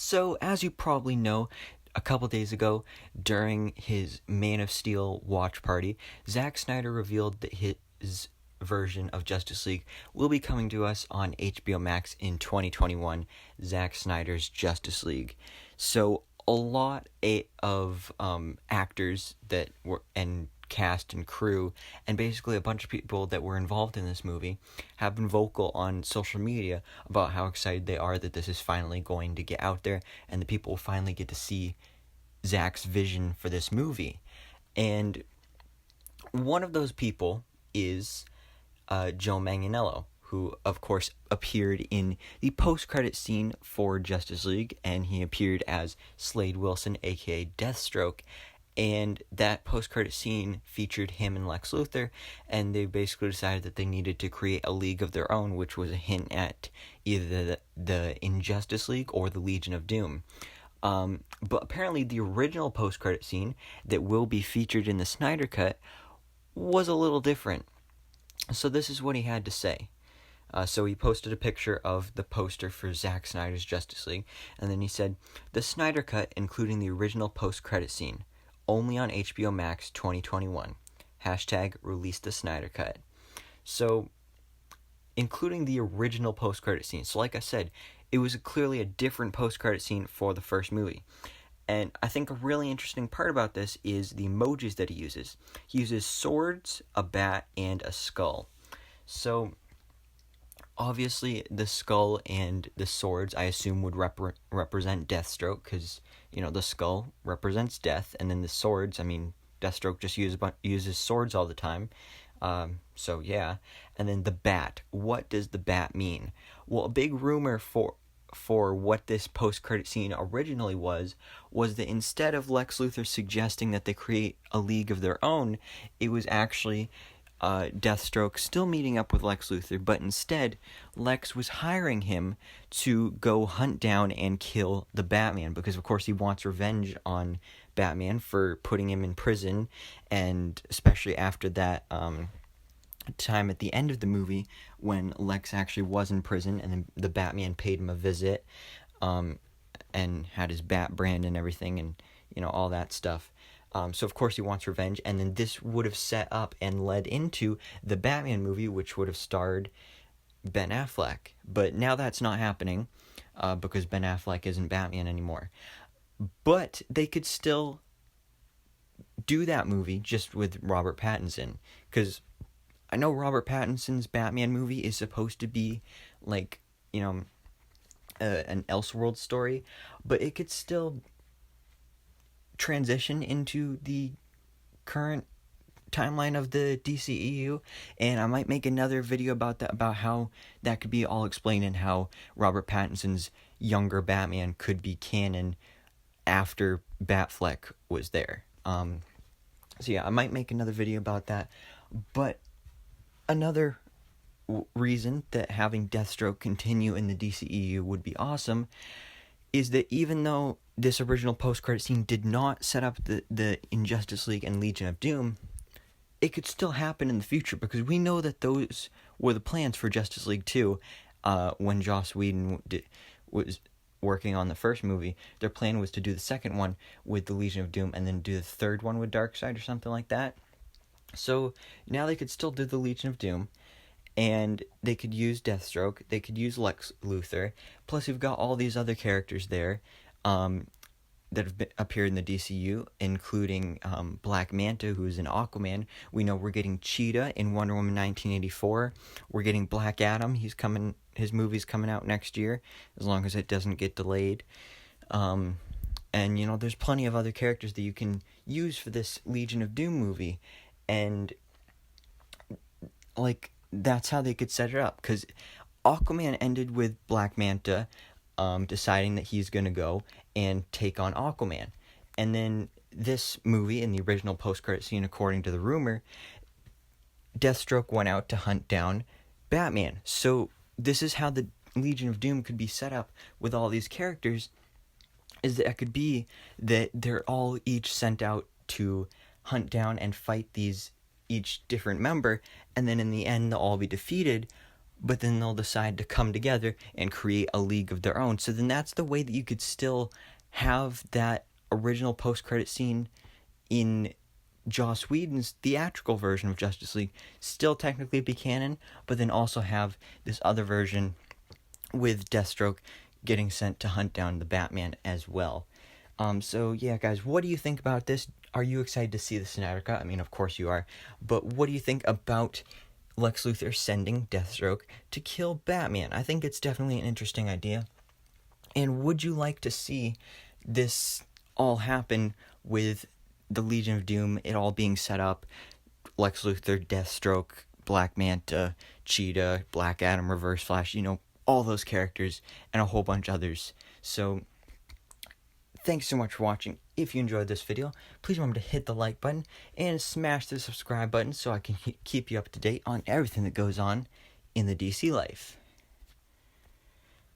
So, as you probably know, a couple days ago, during his Man of Steel watch party, Zack Snyder revealed that his version of Justice League will be coming to us on HBO Max in 2021, Zack Snyder's Justice League. So, a lot of actors that were and cast and crew and basically a bunch of people that were involved in this movie have been vocal on social media about how excited they are that this is finally going to get out there and the people will finally get to see Zack's vision for this movie. And one of those people is Joe Manganiello, who of course appeared in the post-credit scene for Justice League, and he appeared as Slade Wilson, aka Deathstroke. And that post-credit scene featured him and Lex Luthor, and they basically decided that they needed to create a league of their own, which was a hint at either the Injustice League or the Legion of Doom. But apparently the original post-credit scene that will be featured in the Snyder Cut was a little different. So this is what he had to say. So he posted a picture of the poster for Zack Snyder's Justice League, and then he said, "The Snyder Cut, including the original post-credit scene. Only on HBO Max 2021. Hashtag release the Snyder Cut." So, including the original post-credit scene. So like I said, it was clearly a different post-credit scene for the first movie. And I think a really interesting part about this is the emojis that he uses. He uses swords, a bat, and a skull. So, obviously, the skull and the swords, I assume, would represent Deathstroke, because, the skull represents death, and then the swords, Deathstroke just uses swords all the time. So, yeah. And then the bat. What does the bat mean? Well, a big rumor for what this post-credit scene originally was that instead of Lex Luthor suggesting that they create a league of their own, it was actually Deathstroke still meeting up with Lex Luthor, but instead Lex was hiring him to go hunt down and kill the Batman, because of course he wants revenge on Batman for putting him in prison, and especially after that time at the end of the movie when Lex actually was in prison and then the Batman paid him a visit and had his bat brand and everything, and all that stuff. So of course he wants revenge, and then this would have set up and led into the Batman movie, which would have starred Ben Affleck. But now that's not happening because Ben Affleck isn't Batman anymore. But they could still do that movie just with Robert Pattinson, because I know Robert Pattinson's Batman movie is supposed to be like, an Elseworld story, but it could still transition into the current timeline of the DCEU, and I might make another video about that, about how that could be all explained, and how Robert Pattinson's younger Batman could be canon after Batfleck was there. So yeah, I might make another video about that. But another reason that having Deathstroke continue in the DCEU would be awesome is that even though this original post-credit scene did not set up the Injustice League and Legion of Doom, it could still happen in the future, because we know that those were the plans for Justice League 2 when Joss Whedon was working on the first movie. Their plan was to do the second one with the Legion of Doom and then do the third one with Darkseid or something like that. So now they could still do the Legion of Doom, and they could use Deathstroke, they could use Lex Luthor, plus you've got all these other characters there that have appeared in the DCU, including Black Manta, who's in Aquaman. We know we're getting Cheetah in Wonder Woman 1984. We're getting Black Adam. His movie's coming out next year, as long as it doesn't get delayed. And, there's plenty of other characters that you can use for this Legion of Doom movie. And, that's how they could set it up, because Aquaman ended with Black Manta deciding that he's going to go and take on Aquaman. And then this movie, in the original post-credit scene, according to the rumor, Deathstroke went out to hunt down Batman. So this is how the Legion of Doom could be set up with all these characters, is that it could be that they're all each sent out to hunt down and fight each different member, and then in the end they'll all be defeated, but then they'll decide to come together and create a league of their own. So then that's the way that you could still have that original post-credit scene in Joss Whedon's theatrical version of Justice League still technically be canon, but then also have this other version with Deathstroke getting sent to hunt down the Batman as well. So yeah, guys, what do you think about this? Are you excited to see the Snyder Cut? I mean, of course you are, but what do you think about Lex Luthor sending Deathstroke to kill Batman? I think it's definitely an interesting idea. And would you like to see this all happen with the Legion of Doom, it all being set up, Lex Luthor, Deathstroke, Black Manta, Cheetah, Black Adam, Reverse Flash, all those characters, and a whole bunch others. So, thanks so much for watching. If you enjoyed this video, please remember to hit the like button and smash the subscribe button so I can keep you up to date on everything that goes on in the DC life.